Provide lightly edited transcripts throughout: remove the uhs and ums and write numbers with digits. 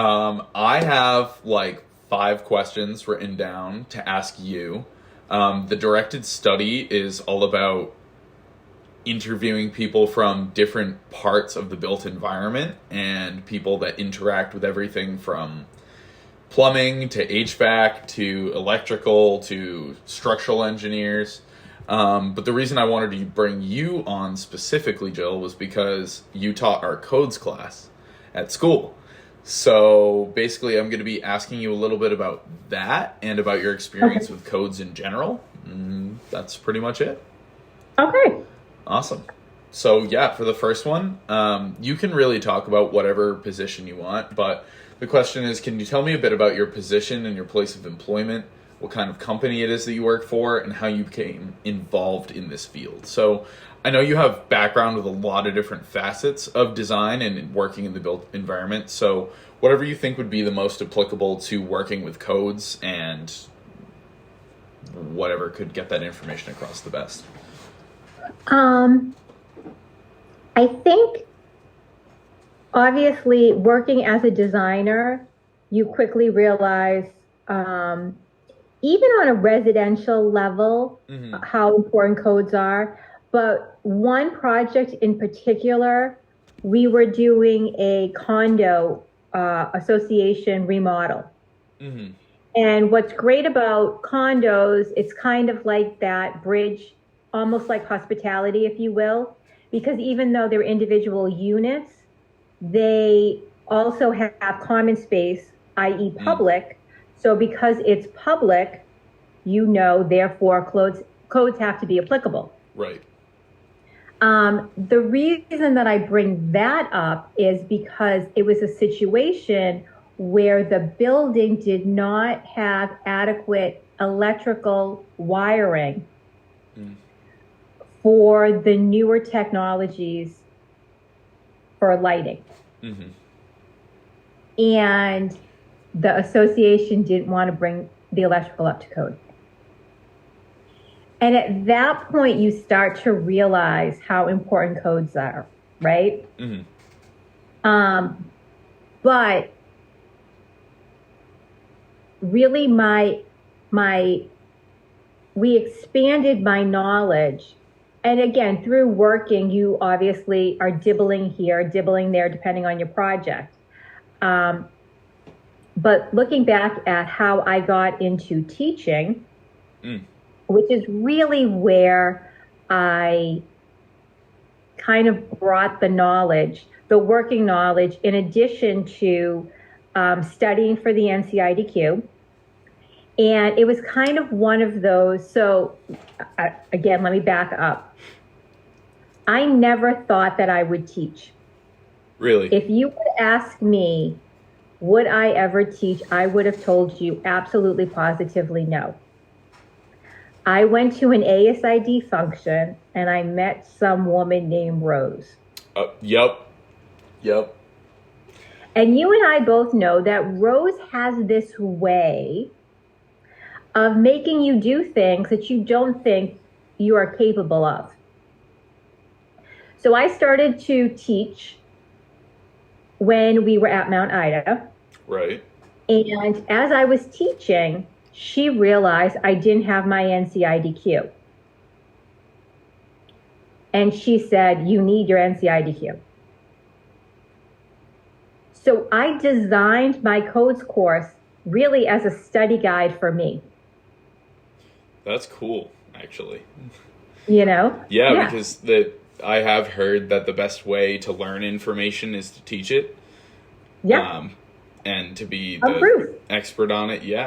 I have like 5 questions written down to ask you. The directed study is all about interviewing people from different parts of the built environment and people that interact with everything from plumbing to HVAC to electrical to structural engineers. But the reason I wanted to bring you on specifically, Jill, was because you taught our codes class at school. So basically, I'm going to be asking you a little bit about that and about your experience with codes in general. That's pretty much it. Okay. Awesome. So yeah, for the first one, you can really talk about whatever position you want, but the question is, can you tell me a bit about your position and your place of employment, what kind of company it is that you work for, and how you became involved in this field? So I know you have background with a lot of different facets of design and working in the built environment. So whatever you think would be the most applicable to working with codes and whatever could get that information across the best. I think obviously working as a designer, you quickly realize, even on a residential level, how important codes are. But one project in particular, we were doing a condo association remodel. And what's great about condos, it's kind of like that bridge, almost like hospitality, if you will, because even though they're individual units, they also have common space, i.e. public. So because it's public, therefore codes have to be applicable. Right. The reason that I bring that up is because it was a situation where the building did not have adequate electrical wiring for the newer technologies for lighting. And the association didn't want to bring the electrical up to code. And at that point, you start to realize how important codes are, right? But really we expanded my knowledge. And again, through working, you obviously are dibbling here, dibbling there, depending on your project. But looking back at how I got into teaching, which is really where I kind of brought the knowledge, the working knowledge, in addition to studying for the NCIDQ. And it was kind of one of those, so again, let me back up. I never thought that I would teach. Really? If you would ask me, would I ever teach, I would have told you absolutely positively no. I went to an ASID function and I met some woman named Rose. Yep. And you and I both know that Rose has this way of making you do things that you don't think you are capable of. So I started to teach when we were at Mount Ida. Right. And as I was teaching, she realized I didn't have my NCIDQ. And she said, you need your NCIDQ. So I designed my codes course really as a study guide for me. That's cool, actually. Yeah. Because I have heard that the best way to learn information is to teach it. And to be the expert on it. You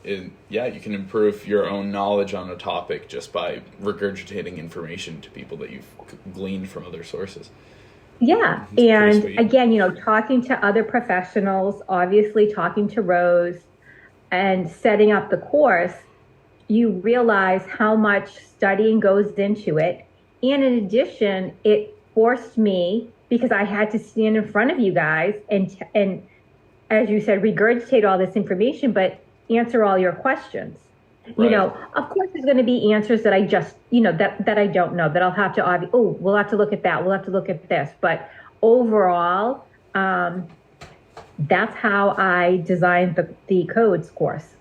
can improve your own knowledge on a topic just by regurgitating information to people that you've gleaned from other sources. Yeah. And again, talking to other professionals, obviously talking to Rose and setting up the course, you realize how much studying goes into it. And in addition, it forced me, because I had to stand in front of you guys and as you said, regurgitate all this information, but answer all your questions. Right. Of course, there's going to be answers that I just, that I don't know, that I'll have to, we'll have to look at that. We'll have to look at this. But overall, that's how I designed the codes course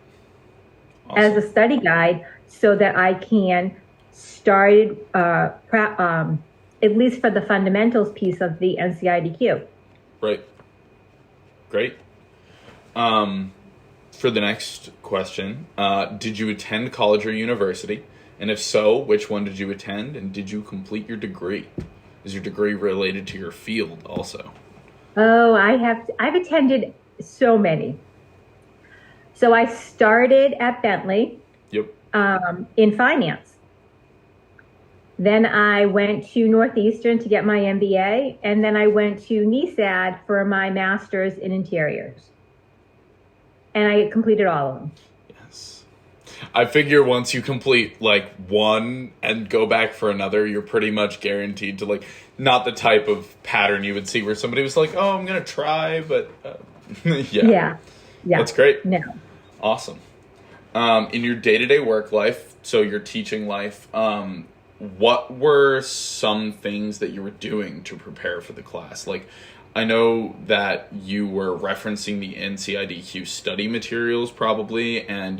as a study guide so that I can start, at least for the fundamentals piece of the NCIDQ. Right. Great. For the next question, did you attend college or university? And if so, which one did you attend? And did you complete your degree? Is your degree related to your field also? Oh, I've attended so many. So I started at Bentley. Yep. In finance. Then I went to Northeastern to get my MBA, and then I went to NESAD for my master's in interiors. And I completed all of them. Yes. I figure once you complete like one and go back for another, you're pretty much guaranteed to like, not the type of pattern you would see where somebody was like, oh, I'm going to try, but yeah. That's great. No. Awesome. In your day-to-day work life, so your teaching life, what were some things that you were doing to prepare for the class? Like, I know that you were referencing the NCIDQ study materials probably, and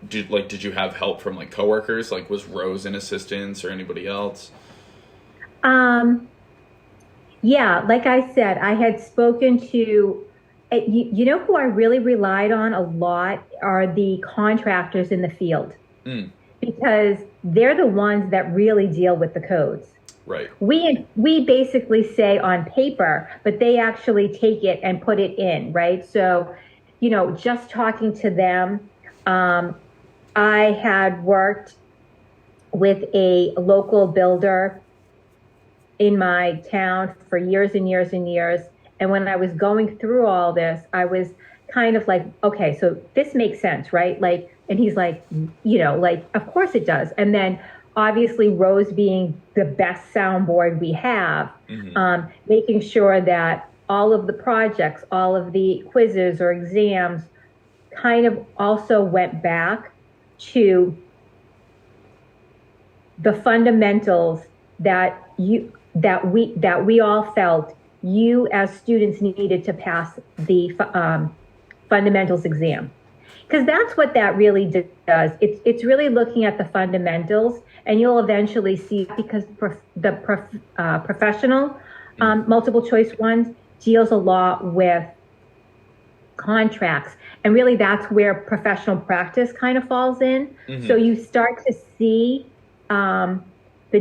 did you have help from like coworkers? Like, was Rose in assistance or anybody else? Yeah, like I said, I had spoken to, you know who I really relied on a lot are the contractors in the field. Because they're the ones that really deal with the codes. Right. We basically say on paper, but they actually take it and put it in, right? So, just talking to them, I had worked with a local builder in my town for years and years and years. And when I was going through all this, I was kind of like, okay, so this makes sense, right? Like, and he's like, of course it does. And then obviously Rose being the best soundboard we have, making sure that all of the projects, all of the quizzes or exams kind of also went back to the fundamentals that we all felt you as students needed to pass the fundamentals exam. Because that's what that really does. It's really looking at the fundamentals, and you'll eventually see, because the professional multiple choice ones deals a lot with contracts, and really that's where professional practice kind of falls in. So you start to see the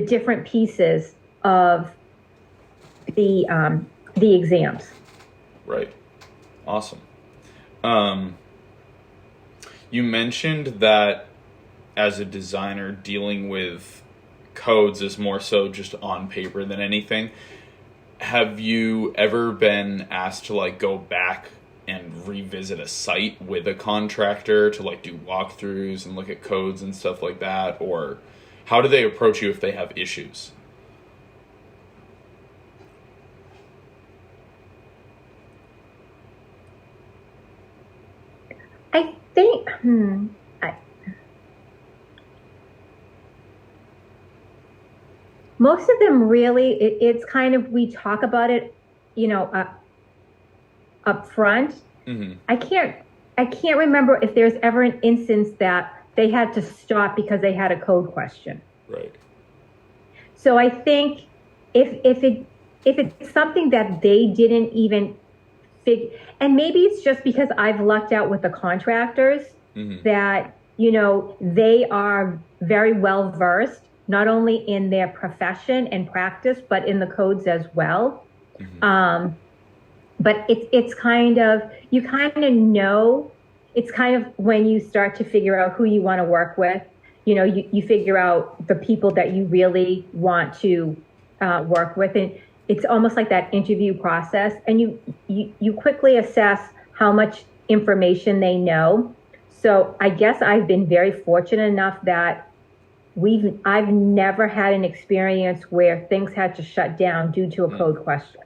different pieces of the exams. Right. Awesome. You mentioned that as a designer, dealing with codes is more so just on paper than anything. Have you ever been asked to like go back and revisit a site with a contractor to like do walkthroughs and look at codes and stuff like that? Or how do they approach you if they have issues? I think, most of them really, it's kind of, we talk about it, up front. I can't remember if there's ever an instance that they had to stop because they had a code question. Right. So I think if it's something that they didn't even and maybe it's just because I've lucked out with the contractors that, they are very well versed, not only in their profession and practice, but in the codes as well. But it's kind of, you kind of know, it's kind of when you start to figure out who you want to work with, you figure out the people that you really want to work with. And it's almost like that interview process, and you quickly assess how much information they know. So I guess I've been very fortunate enough that I've never had an experience where things had to shut down due to a code question.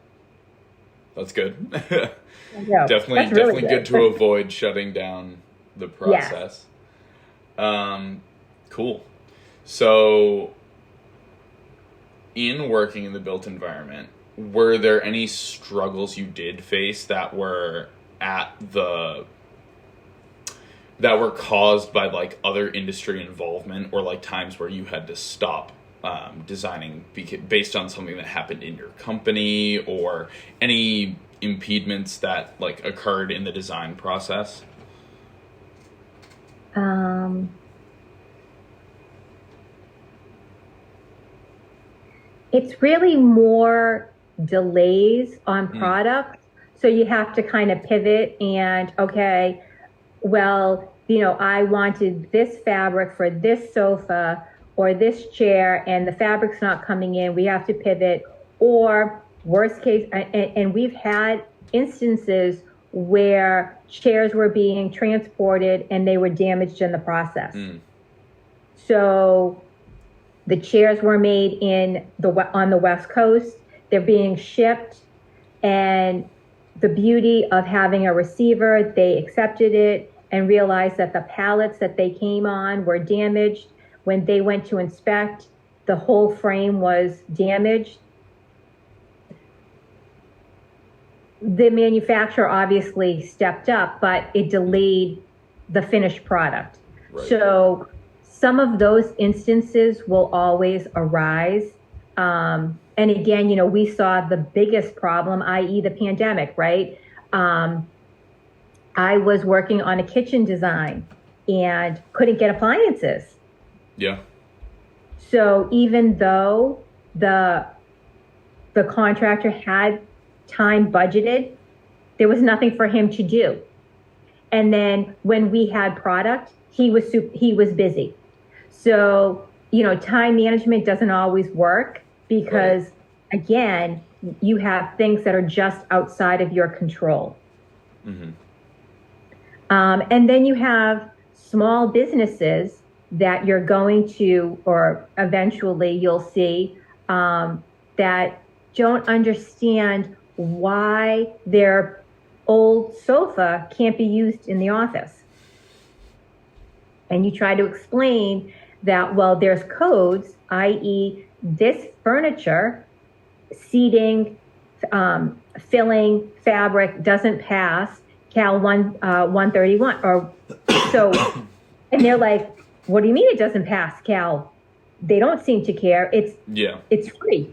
That's good. Yeah, definitely good to avoid shutting down the process. Cool. So, in working in the built environment, were there any struggles you did face that were at that were caused by like other industry involvement, or like times where you had to stop designing based on something that happened in your company, or any impediments that like occurred in the design process? It's really more delays on product. So you have to kind of pivot and, okay, well, I wanted this fabric for this sofa or this chair, and the fabric's not coming in. We have to pivot. Or worst case, and we've had instances where chairs were being transported and they were damaged in the process. So the chairs were made on the West Coast. They're being shipped, and the beauty of having a receiver, they accepted it and realized that the pallets that they came on were damaged. When they went to inspect, the whole frame was damaged. The manufacturer obviously stepped up, but it delayed the finished product. Right. So some of those instances will always arise. And again, we saw the biggest problem, i.e. the pandemic, right? I was working on a kitchen design and couldn't get appliances. Yeah. So even though the contractor had time budgeted, there was nothing for him to do. And then when we had product, he was busy. So, time management doesn't always work because, again, you have things that are just outside of your control. Mm-hmm. And then you have small businesses that you're going to, or eventually you'll see, that don't understand why their old sofa can't be used in the office. And you try to explain that, well, there's codes, i.e. this furniture, seating, filling, fabric doesn't pass Cal 131. Or so, and they're like, what do you mean it doesn't pass Cal? They don't seem to care. It's free.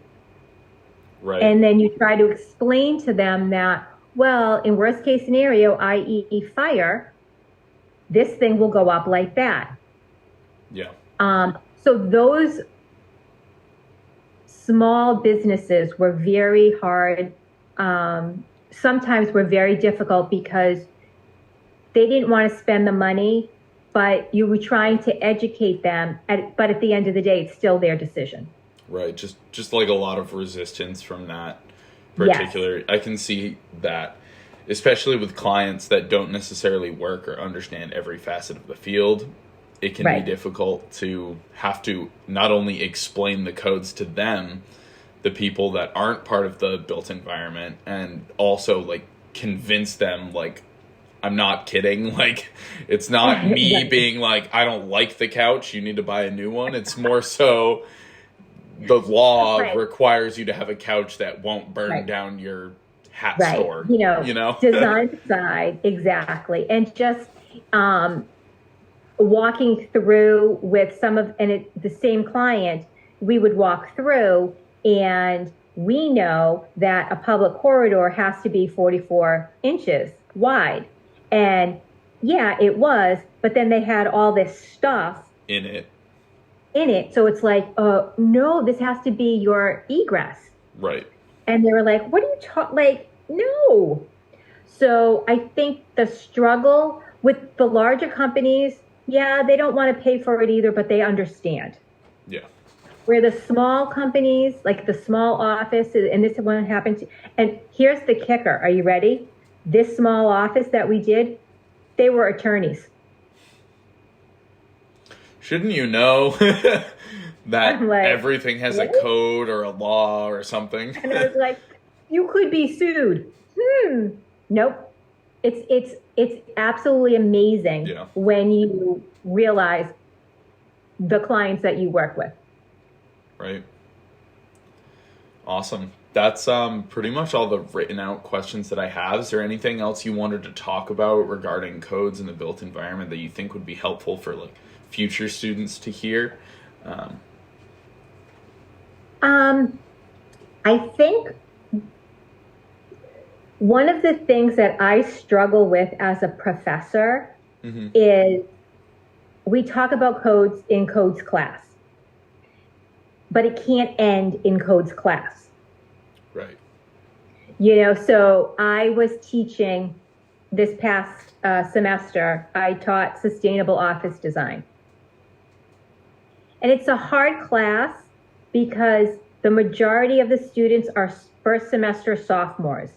Right. And then you try to explain to them that, well, in worst case scenario, i.e. fire, this thing will go up like that. Yeah. So those small businesses were very hard. Sometimes were very difficult because they didn't want to spend the money, but you were trying to educate them. But at the end of the day, it's still their decision. Right. Just like a lot of resistance from that particular. Yes. I can see that, especially with clients that don't necessarily work or understand every facet of the field. It can be difficult to have to not only explain the codes to them, the people that aren't part of the built environment, and also like convince them, like, I'm not kidding. Like, it's not me being like, I don't like the couch, you need to buy a new one. It's more so the law requires you to have a couch that won't burn down your hat store. Design side, exactly. And just walking through with the same client, we would walk through, and we know that a public corridor has to be 44 inches wide. And yeah, it was, but then they had all this stuff in it. So it's like, no, this has to be your egress. Right. And they were like, what are you talking, like, no. So I think the struggle with the larger companies, they don't want to pay for it either, but they understand. Yeah. Where the small companies, like the small office, and this one happened to, and here's the kicker. Are you ready? This small office that we did, they were attorneys. Shouldn't you know that everything has a code or a law or something? And I was like, you could be sued. Nope. It's absolutely amazing when you realize the clients that you work with. Right. Awesome. That's pretty much all the written out questions that I have. Is there anything else you wanted to talk about regarding codes in the built environment that you think would be helpful for like future students to hear? I think one of the things that I struggle with as a professor is we talk about codes in codes class, but it can't end in codes class. Right. So I was teaching this past semester, I taught sustainable office design. And it's a hard class because the majority of the students are first semester sophomores,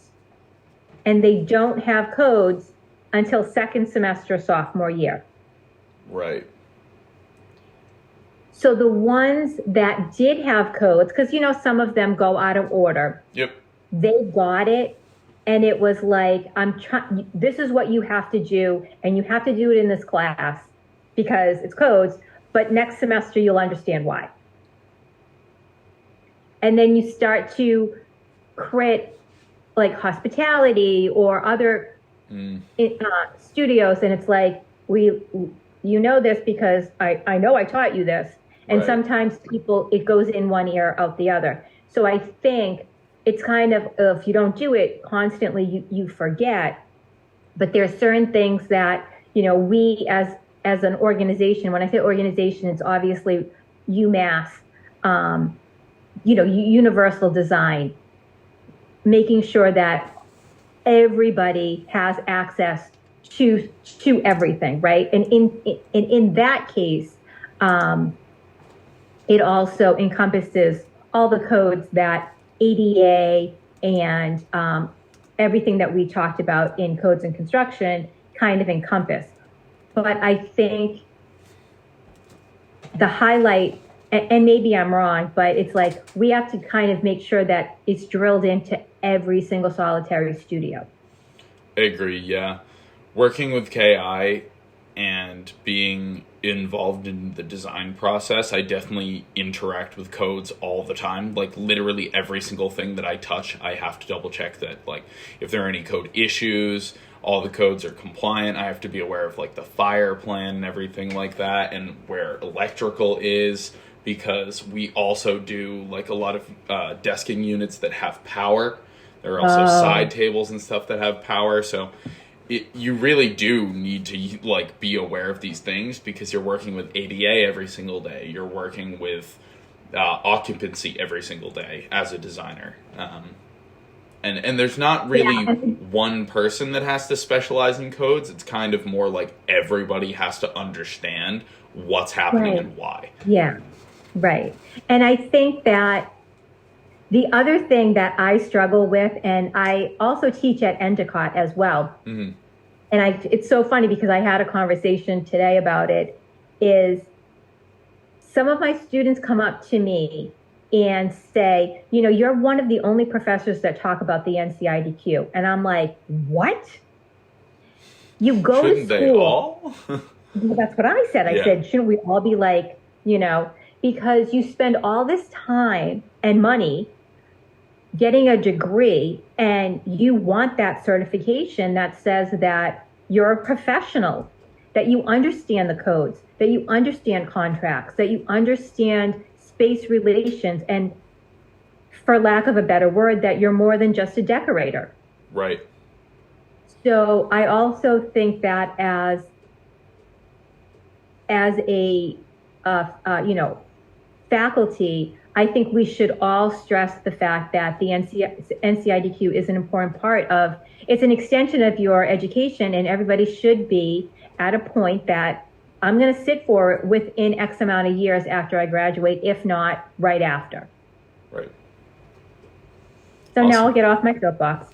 and they don't have codes until second semester sophomore year. Right. So the ones that did have codes, because some of them go out of order. Yep. They got it, and it was like, this is what you have to do, and you have to do it in this class because it's codes, but next semester you'll understand why. And then you start to crit like hospitality or other studios, and it's like, this because I know I taught you this. And right. Sometimes it goes in one ear, out the other. So I think it's kind of, if you don't do it constantly, you forget. But there are certain things that, we as an organization, when I say organization, it's obviously UMass, universal design, making sure that everybody has access to everything, right? And in that case, it also encompasses all the codes that ADA and everything that we talked about in codes and construction kind of encompass. But I think the highlight, and maybe I'm wrong, but it's like we have to kind of make sure that it's drilled into every single solitary studio. I agree, yeah. Working with KI and being involved in the design process, I definitely interact with codes all the time. Like literally every single thing that I touch, I have to double check that like if there are any code issues, all the codes are compliant. I have to be aware of like the fire plan and everything like that, and where electrical is, because we also do like a lot of desking units that have power. There are also side tables and stuff that have power, so you really do need to like be aware of these things because you're working with ADA every single day. You're working with occupancy every single day as a designer. And there's not really one person that has to specialize in codes. It's kind of more like everybody has to understand what's happening and why. Yeah, right. And I think that the other thing that I struggle with, and I also teach at Endicott as well, and it's so funny because I had a conversation today about it, is some of my students come up to me and say, you're one of the only professors that talk about the NCIDQ. And I'm like, what? You go Shouldn't to school. They all? Well, that's what I said. I said, shouldn't we all be like, because you spend all this time and money getting a degree, and you want that certification that says that you're a professional, that you understand the codes, that you understand contracts, that you understand space relations, and for lack of a better word, that you're more than just a decorator. Right. So I also think that as a faculty, I think we should all stress the fact that the NCIDQ is an important part of, it's an extension of your education, and everybody should be at a point that I'm going to sit for it within X amount of years after I graduate, if not right after. Right. So awesome. Now I'll get off my soapbox.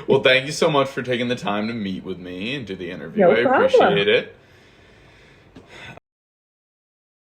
Well, thank you so much for taking the time to meet with me and do the interview. No I problem. appreciate it.